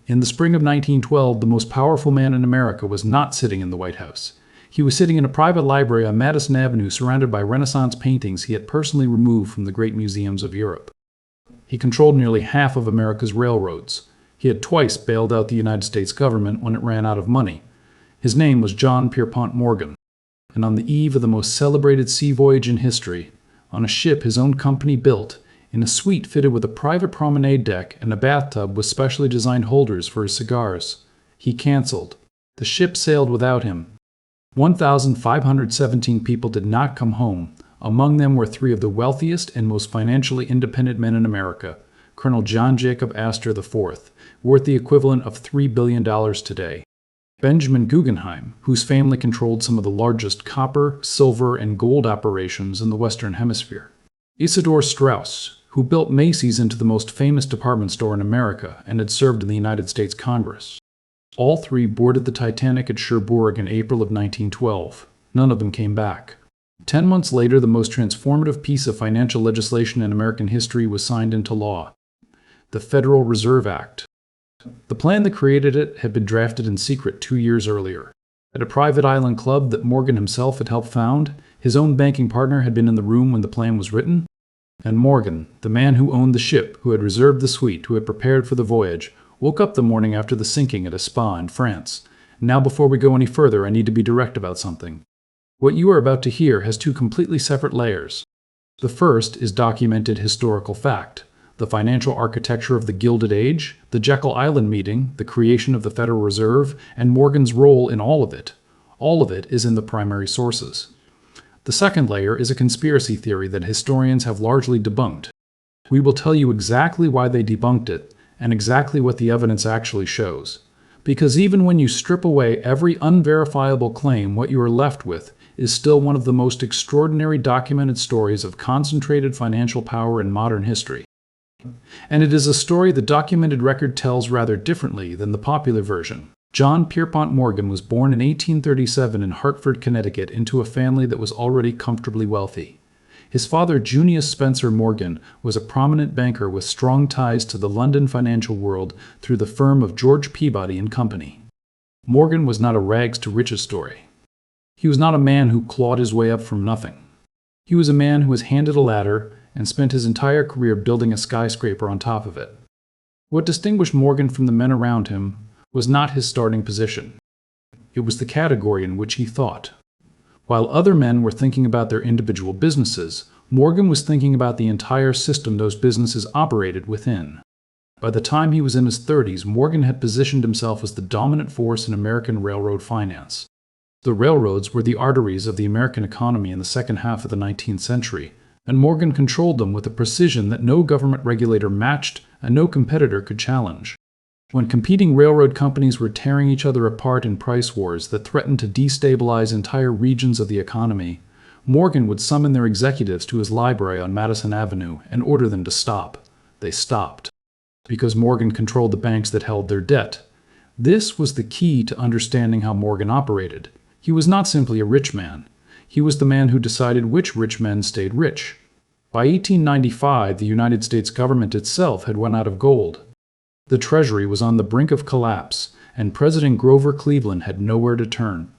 In the spring of 1912, the most powerful man in America was not sitting in the White House. He was sitting in a private library on Madison Avenue surrounded by Renaissance paintings he had personally removed from the great museums of Europe. He controlled nearly half of America's railroads. He had twice bailed out the United States government when it ran out of money. His name was John Pierpont Morgan. And on the eve of the most celebrated sea voyage in history, on a ship his own company built, in a suite fitted with a private promenade deck and a bathtub with specially designed holders for his cigars, he canceled. The ship sailed without him. 1,517 people did not come home. Among them were three of the wealthiest and most financially independent men in America, Colonel John Jacob Astor IV, worth the equivalent of $3 billion today. Benjamin Guggenheim, whose family controlled some of the largest copper, silver, and gold operations in the Western Hemisphere. Isidor Strauss, who built Macy's into the most famous department store in America and had served in the United States Congress. All three boarded the Titanic at Cherbourg in April of 1912. None of them came back. 10 months later, the most transformative piece of financial legislation in American history was signed into law: the Federal Reserve Act. The plan that created it had been drafted in secret 2 years earlier. At a private island club that Morgan himself had helped found, his own banking partner had been in the room when the plan was written. And Morgan, the man who owned the ship, who had reserved the suite, who had prepared for the voyage, woke up the morning after the sinking at a spa in France. Now, before we go any further, I need to be direct about something. What you are about to hear has two completely separate layers. The first is documented historical fact: the financial architecture of the Gilded Age, the Jekyll Island meeting, the creation of the Federal Reserve, and Morgan's role in all of it. All of it is in the primary sources. The second layer is a conspiracy theory that historians have largely debunked. We will tell you exactly why they debunked it, and exactly what the evidence actually shows. Because even when you strip away every unverifiable claim, what you are left with is still one of the most extraordinary documented stories of concentrated financial power in modern history. And it is a story the documented record tells rather differently than the popular version. John Pierpont Morgan was born in 1837 in Hartford, Connecticut, into a family that was already comfortably wealthy. His father, Junius Spencer Morgan, was a prominent banker with strong ties to the London financial world through the firm of George Peabody and Company. Morgan was not a rags-to-riches story. He was not a man who clawed his way up from nothing. He was a man who was handed a ladder and spent his entire career building a skyscraper on top of it. What distinguished Morgan from the men around him was not his starting position. It was the category in which he thought. While other men were thinking about their individual businesses, Morgan was thinking about the entire system those businesses operated within. By the time he was in his 30s, Morgan had positioned himself as the dominant force in American railroad finance. The railroads were the arteries of the American economy in the second half of the 19th century, and Morgan controlled them with a precision that no government regulator matched and no competitor could challenge. When competing railroad companies were tearing each other apart in price wars that threatened to destabilize entire regions of the economy, Morgan would summon their executives to his library on Madison Avenue and order them to stop. They stopped. Because Morgan controlled the banks that held their debt. This was the key to understanding how Morgan operated. He was not simply a rich man. He was the man who decided which rich men stayed rich. By 1895, the United States government itself had run out of gold. The Treasury was on the brink of collapse, and President Grover Cleveland had nowhere to turn.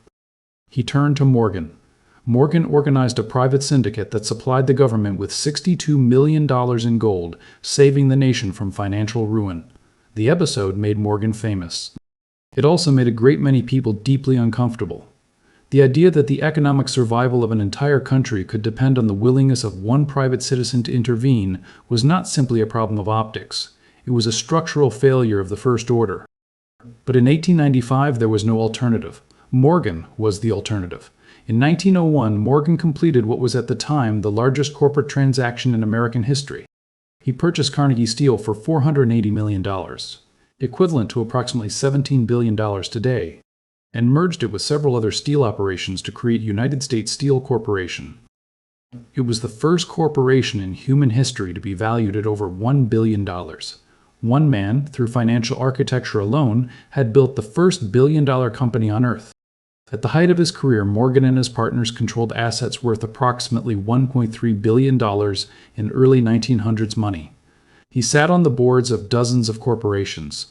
He turned to Morgan. Morgan organized a private syndicate that supplied the government with $62 million in gold, saving the nation from financial ruin. The episode made Morgan famous. It also made a great many people deeply uncomfortable. The idea that the economic survival of an entire country could depend on the willingness of one private citizen to intervene was not simply a problem of optics. It was a structural failure of the first order. But in 1895, there was no alternative. Morgan was the alternative. In 1901, Morgan completed what was at the time the largest corporate transaction in American history. He purchased Carnegie Steel for $480 million, equivalent to approximately $17 billion today, and merged it with several other steel operations to create United States Steel Corporation. It was the first corporation in human history to be valued at over $1 billion. One man, through financial architecture alone, had built the first billion-dollar company on Earth. At the height of his career, Morgan and his partners controlled assets worth approximately $1.3 billion in early 1900s money. He sat on the boards of dozens of corporations.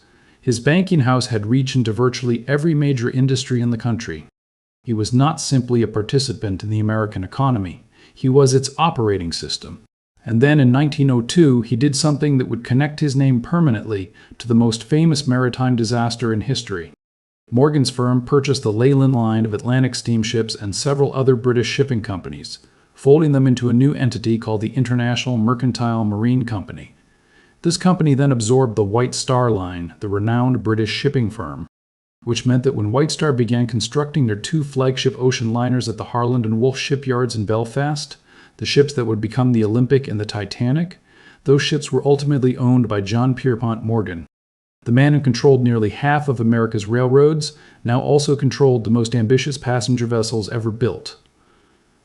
His banking house had reach into virtually every major industry in the country. He was not simply a participant in the American economy. He was its operating system. And then in 1902, he did something that would connect his name permanently to the most famous maritime disaster in history. Morgan's firm purchased the Leyland line of Atlantic steamships and several other British shipping companies, folding them into a new entity called the International Mercantile Marine Company. This company then absorbed the White Star Line, the renowned British shipping firm, which meant that when White Star began constructing their two flagship ocean liners at the Harland and Wolff shipyards in Belfast, the ships that would become the Olympic and the Titanic, those ships were ultimately owned by John Pierpont Morgan. The man who controlled nearly half of America's railroads now also controlled the most ambitious passenger vessels ever built.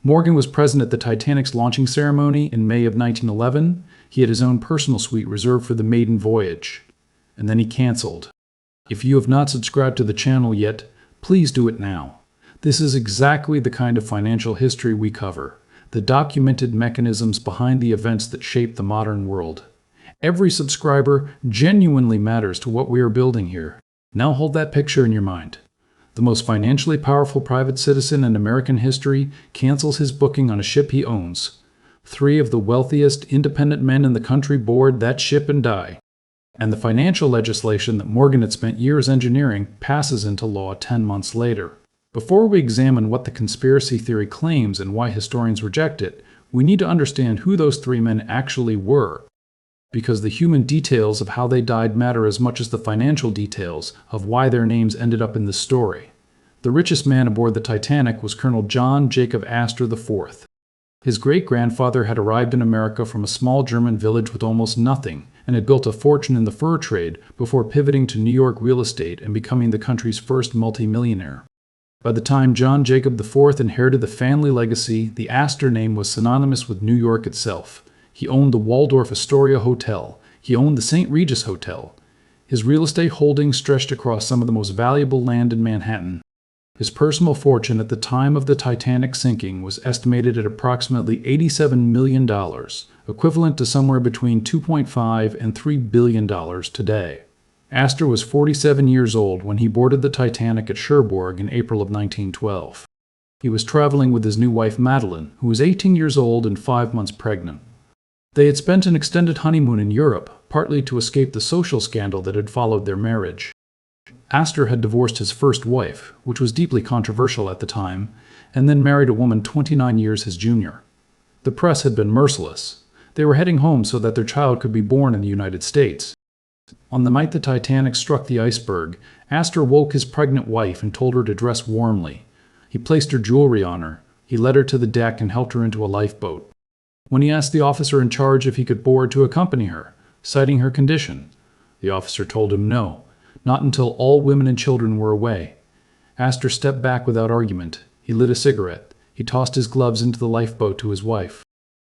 Morgan was present at the Titanic's launching ceremony in May of 1911. He had his own personal suite reserved for the maiden voyage. And then he canceled. If you have not subscribed to the channel yet, please do it now. This is exactly the kind of financial history we cover, the documented mechanisms behind the events that shape the modern world. Every subscriber genuinely matters to what we are building here. Now hold that picture in your mind. The most financially powerful private citizen in American history cancels his booking on a ship he owns. 3 of the wealthiest independent men in the country board that ship and die. And the financial legislation that Morgan had spent years engineering passes into law 10 months later. Before we examine what the conspiracy theory claims and why historians reject it, we need to understand who those 3 men actually were. Because the human details of how they died matter as much as the financial details of why their names ended up in this story. The richest man aboard the Titanic was Colonel John Jacob Astor IV. His great-grandfather had arrived in America from a small German village with almost nothing and had built a fortune in the fur trade before pivoting to New York real estate and becoming the country's first multimillionaire. By the time John Jacob IV inherited the family legacy, the Astor name was synonymous with New York itself. He owned the Waldorf Astoria Hotel. He owned the St. Regis Hotel. His real estate holdings stretched across some of the most valuable land in Manhattan. His personal fortune at the time of the Titanic sinking was estimated at approximately $87 million, equivalent to somewhere between $2.5 and $3 billion today. Astor was 47 years old when he boarded the Titanic at Cherbourg in April of 1912. He was traveling with his new wife Madeline, who was 18 years old and 5 months pregnant. They had spent an extended honeymoon in Europe, partly to escape the social scandal that had followed their marriage. Astor had divorced his first wife, which was deeply controversial at the time, and then married a woman 29 years his junior. The press had been merciless. They were heading home so that their child could be born in the United States. On the night the Titanic struck the iceberg, Astor woke his pregnant wife and told her to dress warmly. He placed her jewelry on her. He led her to the deck and helped her into a lifeboat. When he asked the officer in charge if he could board to accompany her, citing her condition, the officer told him no, not until all women and children were away. Astor stepped back without argument. He lit a cigarette. He tossed his gloves into the lifeboat to his wife.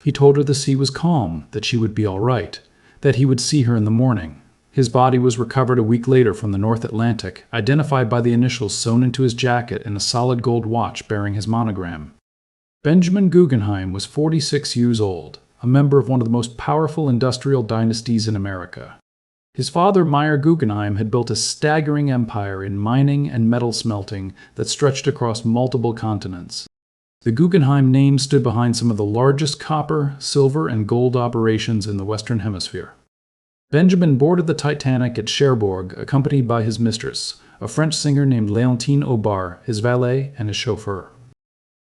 He told her the sea was calm, that she would be all right, that he would see her in the morning. His body was recovered a week later from the North Atlantic, identified by the initials sewn into his jacket and a solid gold watch bearing his monogram. Benjamin Guggenheim was 46 years old, a member of one of the most powerful industrial dynasties in America. His father, Meyer Guggenheim, had built a staggering empire in mining and metal smelting that stretched across multiple continents. The Guggenheim name stood behind some of the largest copper, silver, and gold operations in the Western Hemisphere. Benjamin boarded the Titanic at Cherbourg, accompanied by his mistress, a French singer named Léontine Aubard, his valet, and his chauffeur.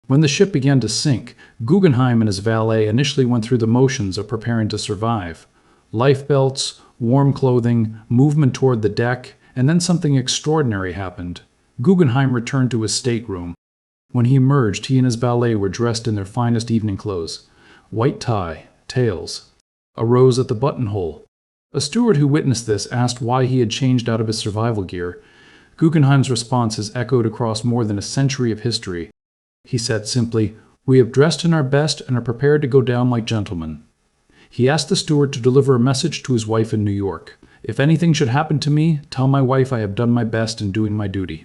When the ship began to sink, Guggenheim and his valet initially went through the motions of preparing to survive. Life belts, warm clothing, movement toward the deck, and then something extraordinary happened. Guggenheim returned to his stateroom. When he emerged, he and his valet were dressed in their finest evening clothes. White tie, tails, a rose at the buttonhole. A steward who witnessed this asked why he had changed out of his survival gear. Guggenheim's response has echoed across more than a century of history. He said simply, "We have dressed in our best and are prepared to go down like gentlemen." He asked the steward to deliver a message to his wife in New York. "If anything should happen to me, tell my wife I have done my best in doing my duty."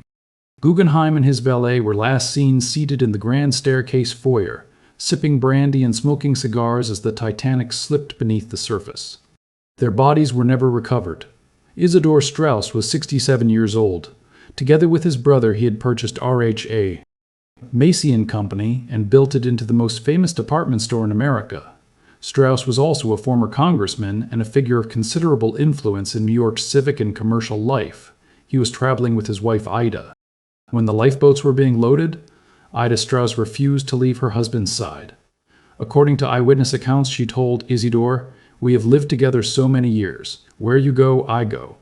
Guggenheim and his valet were last seen seated in the grand staircase foyer, sipping brandy and smoking cigars as the Titanic slipped beneath the surface. Their bodies were never recovered. Isidor Strauss was 67 years old. Together with his brother, he had purchased R.H.A. Macy and Company and built it into the most famous department store in America. Strauss was also a former congressman and a figure of considerable influence in New York's civic and commercial life. He was traveling with his wife Ida. When the lifeboats were being loaded, Ida Strauss refused to leave her husband's side. According to eyewitness accounts, she told Isidor, "We have lived together so many years. Where you go, I go."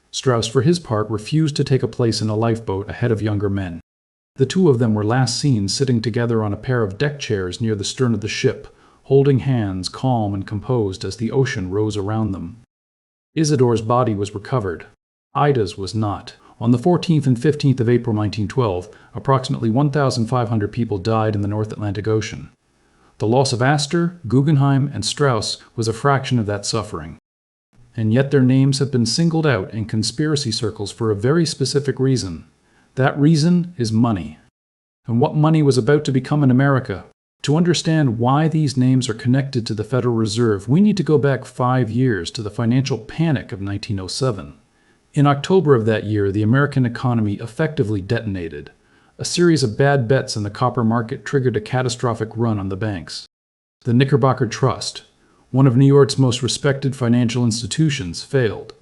Strauss, for his part, refused to take a place in a lifeboat ahead of younger men. The two of them were last seen sitting together on a pair of deck chairs near the stern of the ship, holding hands, calm and composed as the ocean rose around them. Isidor's body was recovered. Ida's was not. On the 14th and 15th of April 1912, approximately 1,500 people died in the North Atlantic Ocean. The loss of Astor, Guggenheim, and Strauss was a fraction of that suffering. And yet their names have been singled out in conspiracy circles for a very specific reason. That reason is money. And what money was about to become in America. To understand why these names are connected to the Federal Reserve, we need to go back 5 years to the financial panic of 1907. In October of that year, the American economy effectively detonated. A series of bad bets in the copper market triggered a catastrophic run on the banks. The Knickerbocker Trust, one of New York's most respected financial institutions, failed.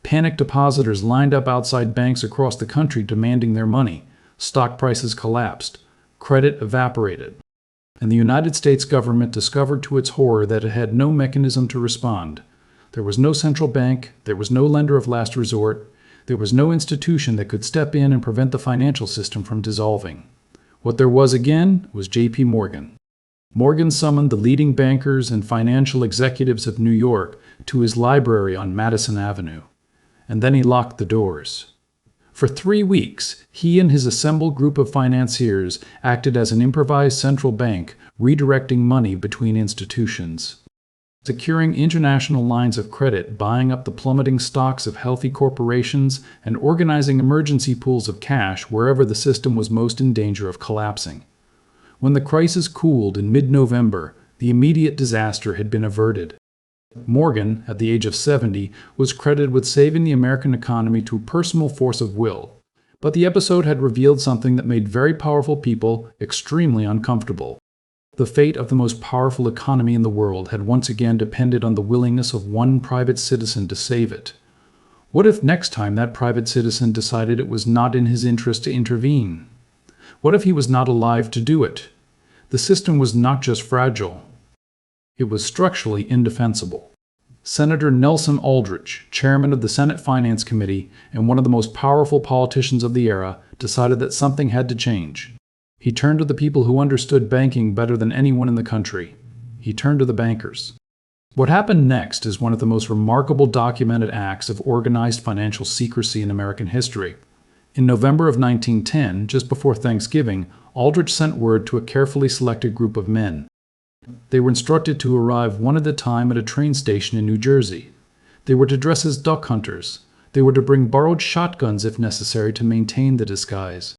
Panicked depositors lined up outside banks across the country demanding their money. Stock prices collapsed. Credit evaporated. And the United States government discovered to its horror that it had no mechanism to respond. There was no central bank, there was no lender of last resort, there was no institution that could step in and prevent the financial system from dissolving. What there was again was J.P. Morgan. Morgan summoned the leading bankers and financial executives of New York to his library on Madison Avenue. And then he locked the doors. For 3 weeks, he and his assembled group of financiers acted as an improvised central bank, redirecting money between institutions. Securing international lines of credit, buying up the plummeting stocks of healthy corporations, and organizing emergency pools of cash wherever the system was most in danger of collapsing. When the crisis cooled in mid-November, the immediate disaster had been averted. Morgan, at the age of 70, was credited with saving the American economy through personal force of will. But the episode had revealed something that made very powerful people extremely uncomfortable. The fate of the most powerful economy in the world had once again depended on the willingness of one private citizen to save it. What if next time that private citizen decided it was not in his interest to intervene? What if he was not alive to do it? The system was not just fragile. It was structurally indefensible. Senator Nelson Aldrich, chairman of the Senate Finance Committee and one of the most powerful politicians of the era, decided that something had to change. He turned to the people who understood banking better than anyone in the country. He turned to the bankers. What happened next is one of the most remarkable documented acts of organized financial secrecy in American history. In November of 1910, just before Thanksgiving, Aldrich sent word to a carefully selected group of men. They were instructed to arrive one at a time at a train station in New Jersey. They were to dress as duck hunters. They were to bring borrowed shotguns if necessary to maintain the disguise.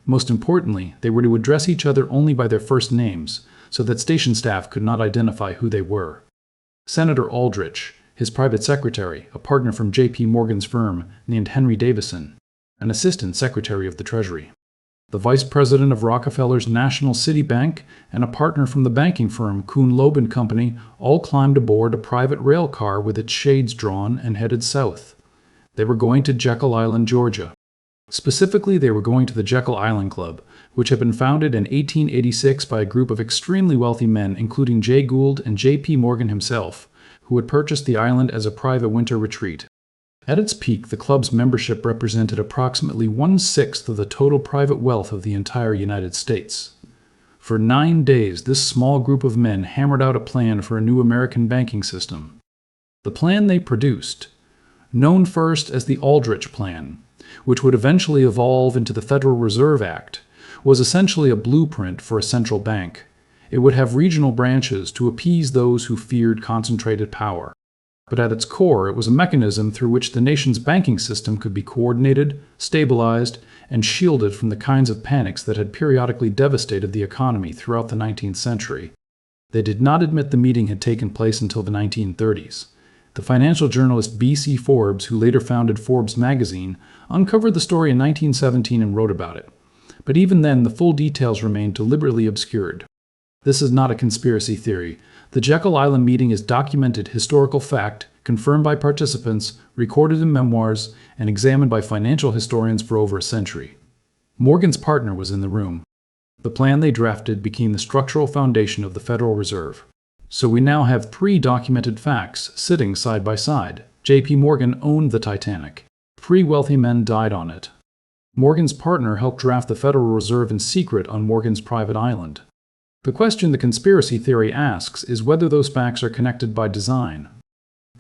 Most importantly, they were to address each other only by their first names, so that station staff could not identify who they were. Senator Aldrich, his private secretary, a partner from J.P. Morgan's firm named Henry Davison, an assistant secretary of the Treasury, the vice president of Rockefeller's National City Bank, and a partner from the banking firm Kuhn Loeb and Company all climbed aboard a private rail car with its shades drawn and headed south. They were going to Jekyll Island, Georgia. Specifically, they were going to the Jekyll Island Club, which had been founded in 1886 by a group of extremely wealthy men, including Jay Gould and J.P. Morgan himself, who had purchased the island as a private winter retreat. At its peak, the club's membership represented approximately 1/6 of the total private wealth of the entire United States. For 9 days, this small group of men hammered out a plan for a new American banking system. The plan they produced, known first as the Aldrich Plan, which would eventually evolve into the Federal Reserve Act, was essentially a blueprint for a central bank. It would have regional branches to appease those who feared concentrated power. But at its core, it was a mechanism through which the nation's banking system could be coordinated, stabilized, and shielded from the kinds of panics that had periodically devastated the economy throughout the 19th century. They did not admit the meeting had taken place until the 1930s. The financial journalist B.C. Forbes, who later founded Forbes magazine, uncovered the story in 1917 and wrote about it. But even then, the full details remained deliberately obscured. This is not a conspiracy theory. The Jekyll Island meeting is documented historical fact, confirmed by participants, recorded in memoirs, and examined by financial historians for over a century. Morgan's partner was in the room. The plan they drafted became the structural foundation of the Federal Reserve. So we now have three documented facts sitting side by side. J.P. Morgan owned the Titanic. Three wealthy men died on it. Morgan's partner helped draft the Federal Reserve in secret on Morgan's private island. The question the conspiracy theory asks is whether those facts are connected by design.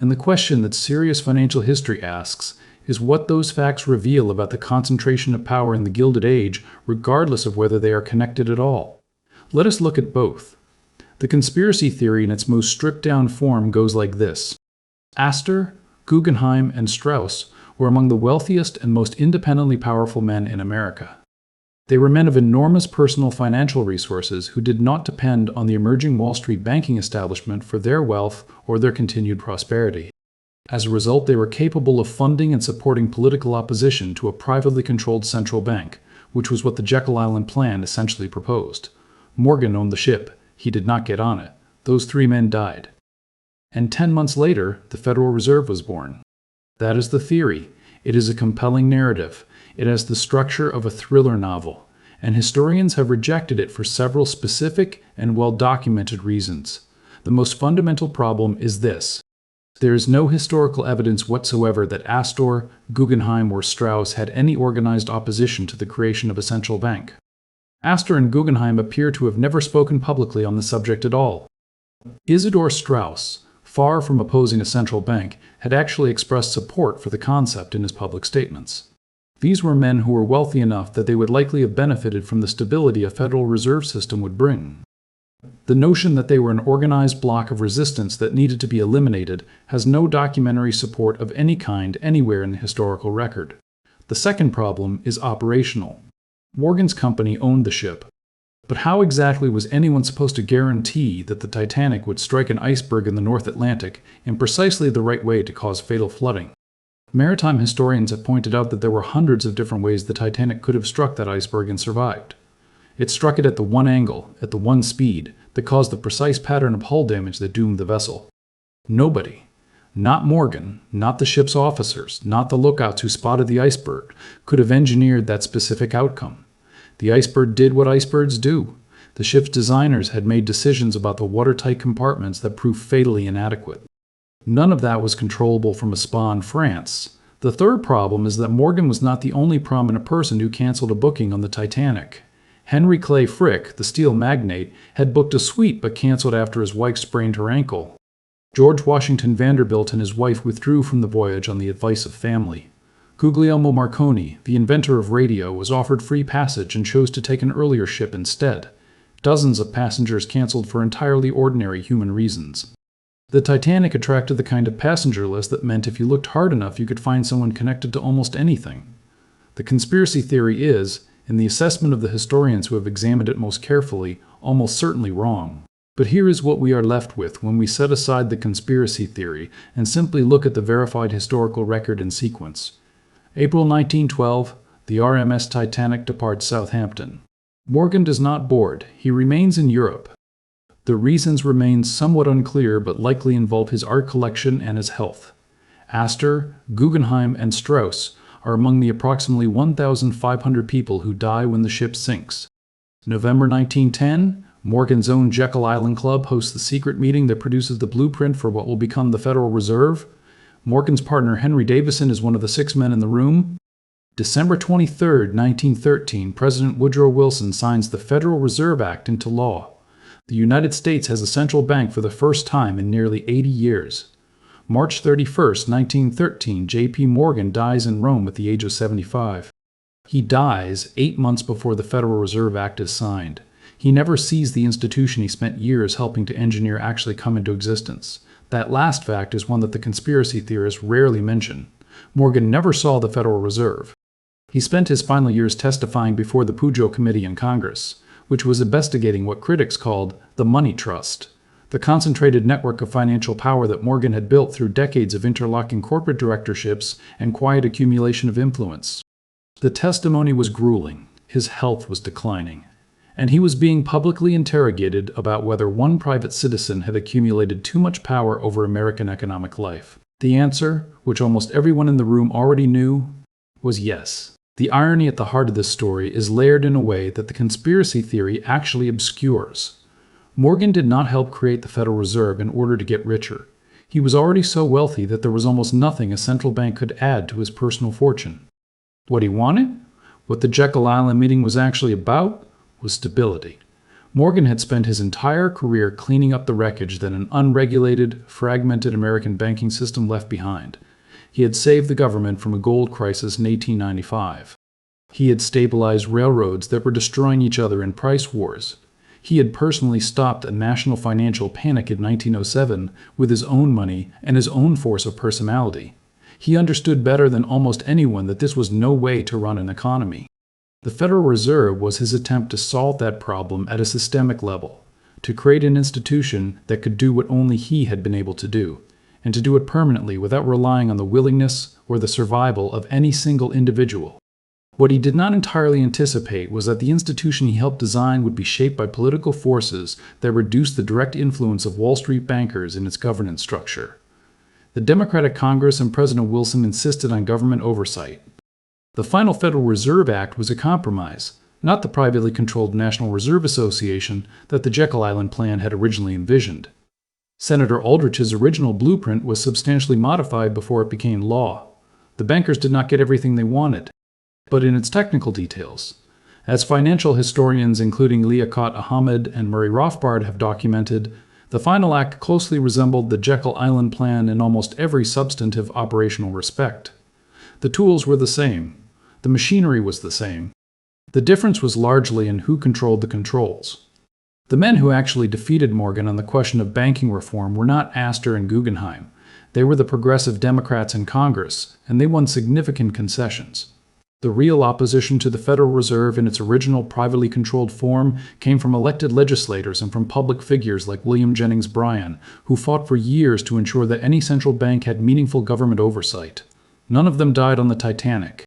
And the question that serious financial history asks is what those facts reveal about the concentration of power in the Gilded Age, regardless of whether they are connected at all. Let us look at both. The conspiracy theory in its most stripped-down form goes like this. Astor, Guggenheim, and Strauss were among the wealthiest and most independently powerful men in America. They were men of enormous personal financial resources who did not depend on the emerging Wall Street banking establishment for their wealth or their continued prosperity. As a result, they were capable of funding and supporting political opposition to a privately controlled central bank, which was what the Jekyll Island plan essentially proposed. Morgan owned the ship. He did not get on it. Those three men died. And 10 months later, the Federal Reserve was born. That is the theory. It is a compelling narrative. It has the structure of a thriller novel, and historians have rejected it for several specific and well-documented reasons. The most fundamental problem is this. There is no historical evidence whatsoever that Astor, Guggenheim, or Strauss had any organized opposition to the creation of a central bank. Astor and Guggenheim appear to have never spoken publicly on the subject at all. Isidor Strauss, far from opposing a central bank, had actually expressed support for the concept in his public statements. These were men who were wealthy enough that they would likely have benefited from the stability a Federal Reserve System would bring. The notion that they were an organized block of resistance that needed to be eliminated has no documentary support of any kind anywhere in the historical record. The second problem is operational. Morgan's company owned the ship. But how exactly was anyone supposed to guarantee that the Titanic would strike an iceberg in the North Atlantic in precisely the right way to cause fatal flooding? Maritime historians have pointed out that there were hundreds of different ways the Titanic could have struck that iceberg and survived. It struck it at the one angle, at the one speed, that caused the precise pattern of hull damage that doomed the vessel. Nobody, not Morgan, not the ship's officers, not the lookouts who spotted the iceberg, could have engineered that specific outcome. The iceberg did what icebergs do. The ship's designers had made decisions about the watertight compartments that proved fatally inadequate. None of that was controllable from a spa in France. The third problem is that Morgan was not the only prominent person who canceled a booking on the Titanic. Henry Clay Frick, the steel magnate, had booked a suite but canceled after his wife sprained her ankle. George Washington Vanderbilt and his wife withdrew from the voyage on the advice of family. Guglielmo Marconi, the inventor of radio, was offered free passage and chose to take an earlier ship instead. Dozens of passengers canceled for entirely ordinary human reasons. The Titanic attracted the kind of passenger list that meant if you looked hard enough you could find someone connected to almost anything. The conspiracy theory is, in the assessment of the historians who have examined it most carefully, almost certainly wrong. But here is what we are left with when we set aside the conspiracy theory and simply look at the verified historical record in sequence. April 1912, the RMS Titanic departs Southampton. Morgan does not board. He remains in Europe. The reasons remain somewhat unclear but likely involve his art collection and his health. Astor, Guggenheim, and Strauss are among the approximately 1,500 people who die when the ship sinks. November 1910, Morgan's own Jekyll Island Club hosts the secret meeting that produces the blueprint for what will become the Federal Reserve. Morgan's partner Henry Davison is one of the 6 men in the room. December 23, 1913, President Woodrow Wilson signs the Federal Reserve Act into law. The United States has a central bank for the first time in nearly 80 years. March 31, 1913, J.P. Morgan dies in Rome at the age of 75. He dies 8 months before the Federal Reserve Act is signed. He never sees the institution he spent years helping to engineer actually come into existence. That last fact is one that the conspiracy theorists rarely mention. Morgan never saw the Federal Reserve. He spent his final years testifying before the Pujo Committee in Congress, which was investigating what critics called the money trust. The concentrated network of financial power that Morgan had built through decades of interlocking corporate directorships and quiet accumulation of influence. The testimony was grueling. His health was declining, and he was being publicly interrogated about whether one private citizen had accumulated too much power over American economic life. The answer, which almost everyone in the room already knew, was yes. The irony at the heart of this story is layered in a way that the conspiracy theory actually obscures. Morgan did not help create the Federal Reserve in order to get richer. He was already so wealthy that there was almost nothing a central bank could add to his personal fortune. What he wanted? What the Jekyll Island meeting was actually about? Was stability. Morgan had spent his entire career cleaning up the wreckage that an unregulated, fragmented American banking system left behind. He had saved the government from a gold crisis in 1895. He had stabilized railroads that were destroying each other in price wars. He had personally stopped a national financial panic in 1907 with his own money and his own force of personality. He understood better than almost anyone that this was no way to run an economy. The Federal Reserve was his attempt to solve that problem at a systemic level, to create an institution that could do what only he had been able to do, and to do it permanently without relying on the willingness or the survival of any single individual. What he did not entirely anticipate was that the institution he helped design would be shaped by political forces that reduced the direct influence of Wall Street bankers in its governance structure. The Democratic Congress and President Wilson insisted on government oversight. The final Federal Reserve Act was a compromise, not the privately controlled National Reserve Association that the Jekyll Island plan had originally envisioned. Senator Aldrich's original blueprint was substantially modified before it became law. The bankers did not get everything they wanted, but in its technical details. As financial historians including Liaquat Ahmed and Murray Rothbard have documented, the final act closely resembled the Jekyll Island plan in almost every substantive operational respect. The tools were the same. The machinery was the same. The difference was largely in who controlled the controls. The men who actually defeated Morgan on the question of banking reform were not Astor and Guggenheim. They were the progressive Democrats in Congress, and they won significant concessions. The real opposition to the Federal Reserve in its original privately controlled form came from elected legislators and from public figures like William Jennings Bryan, who fought for years to ensure that any central bank had meaningful government oversight. None of them died on the Titanic.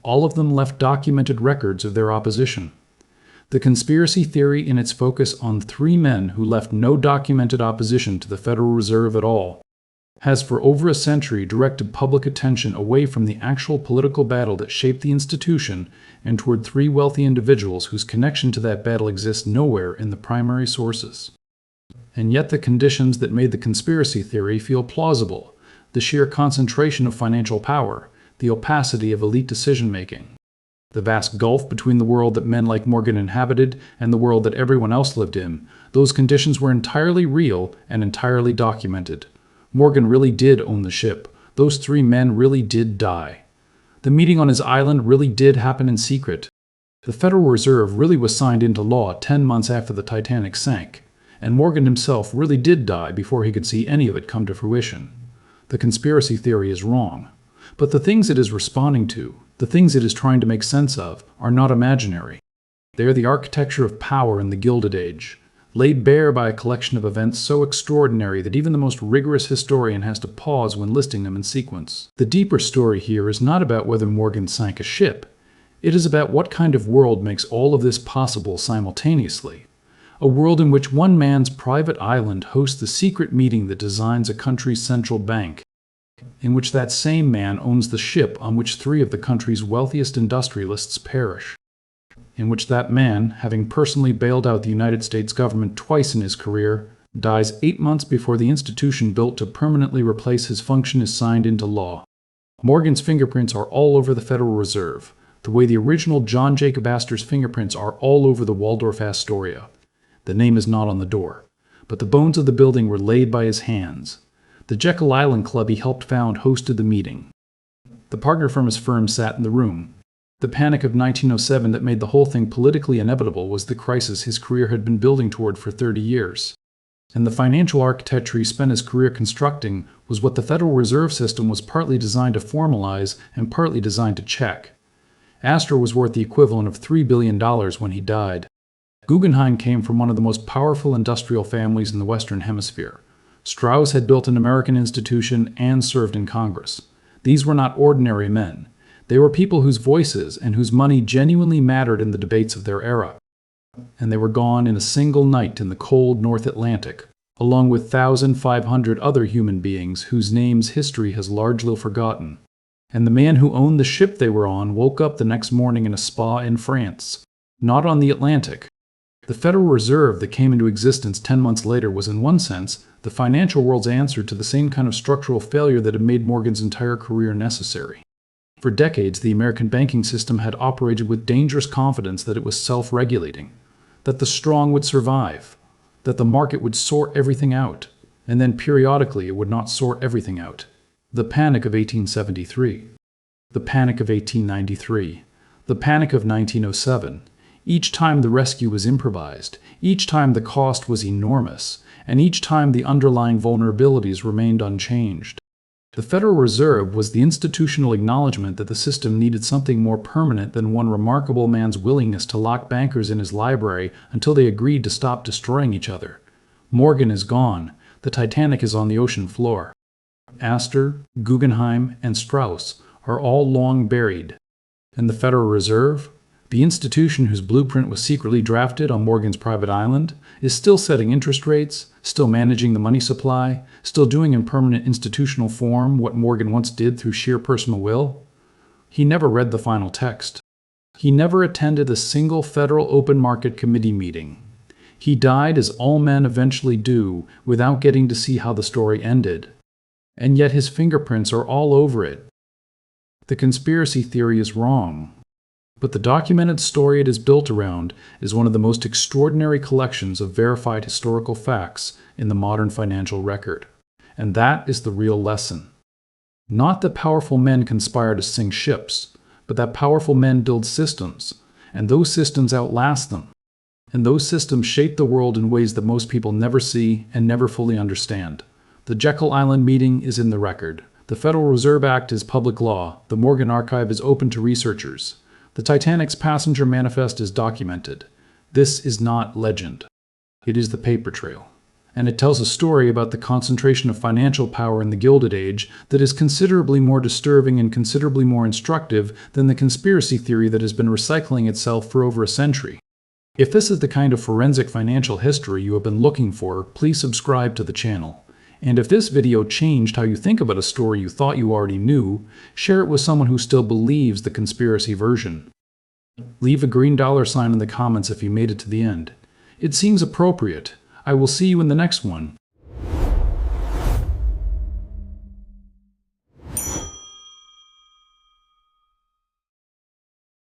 All of them left documented records of their opposition. The conspiracy theory in its focus on three men who left no documented opposition to the Federal Reserve at all has for over a century directed public attention away from the actual political battle that shaped the institution and toward three wealthy individuals whose connection to that battle exists nowhere in the primary sources. And yet the conditions that made the conspiracy theory feel plausible, the sheer concentration of financial power, the opacity of elite decision-making, the vast gulf between the world that men like Morgan inhabited and the world that everyone else lived in, those conditions were entirely real and entirely documented. Morgan really did own the ship. Those three men really did die. The meeting on his island really did happen in secret. The Federal Reserve really was signed into law 10 months after the Titanic sank, and Morgan himself really did die before he could see any of it come to fruition. The conspiracy theory is wrong. But the things it is responding to, the things it is trying to make sense of, are not imaginary. They are the architecture of power in the Gilded Age, laid bare by a collection of events so extraordinary that even the most rigorous historian has to pause when listing them in sequence. The deeper story here is not about whether Morgan sank a ship. It is about what kind of world makes all of this possible simultaneously. A world in which one man's private island hosts the secret meeting that designs a country's central bank, in which that same man owns the ship on which three of the country's wealthiest industrialists perish, in which that man, having personally bailed out the United States government twice in his career, dies 8 months before the institution built to permanently replace his function is signed into law. Morgan's fingerprints are all over the Federal Reserve, the way the original John Jacob Astor's fingerprints are all over the Waldorf Astoria. The name is not on the door, but the bones of the building were laid by his hands. The Jekyll Island Club he helped found hosted the meeting. The partner from his firm sat in the room. The panic of 1907 that made the whole thing politically inevitable was the crisis his career had been building toward for 30 years. And the financial architecture he spent his career constructing was what the Federal Reserve System was partly designed to formalize and partly designed to check. Astor was worth the equivalent of $3 billion when he died. Guggenheim came from one of the most powerful industrial families in the Western Hemisphere. Strauss had built an American institution and served in Congress. These were not ordinary men. They were people whose voices and whose money genuinely mattered in the debates of their era. And they were gone in a single night in the cold North Atlantic, along with 1,500 other human beings whose names history has largely forgotten. And the man who owned the ship they were on woke up the next morning in a spa in France, not on the Atlantic. The Federal Reserve that came into existence 10 months later was, in one sense, the financial world's answer to the same kind of structural failure that had made Morgan's entire career necessary. For decades, the American banking system had operated with dangerous confidence that it was self-regulating, that the strong would survive, that the market would sort everything out, and then periodically it would not sort everything out. The Panic of 1873, the Panic of 1893, the Panic of 1907. Each time the rescue was improvised, each time the cost was enormous, and each time the underlying vulnerabilities remained unchanged. The Federal Reserve was the institutional acknowledgement that the system needed something more permanent than one remarkable man's willingness to lock bankers in his library until they agreed to stop destroying each other. Morgan is gone. The Titanic is on the ocean floor. Astor, Guggenheim, and Strauss are all long buried. And the Federal Reserve, the institution whose blueprint was secretly drafted on Morgan's private island, is still setting interest rates, still managing the money supply, still doing in permanent institutional form what Morgan once did through sheer personal will. He never read the final text. He never attended a single Federal Open Market Committee meeting. He died, as all men eventually do, without getting to see how the story ended. And yet his fingerprints are all over it. The conspiracy theory is wrong. But the documented story it is built around is one of the most extraordinary collections of verified historical facts in the modern financial record. And that is the real lesson. Not that powerful men conspire to sink ships, but that powerful men build systems, and those systems outlast them. And those systems shape the world in ways that most people never see and never fully understand. The Jekyll Island meeting is in the record. The Federal Reserve Act is public law. The Morgan Archive is open to researchers. The Titanic's passenger manifest is documented. This is not legend. It is the paper trail. And it tells a story about the concentration of financial power in the Gilded Age that is considerably more disturbing and considerably more instructive than the conspiracy theory that has been recycling itself for over a century. If this is the kind of forensic financial history you have been looking for, please subscribe to the channel. And if this video changed how you think about a story you thought you already knew, share it with someone who still believes the conspiracy version. Leave a green $ in the comments if you made it to the end. It seems appropriate. I will see you in the next one.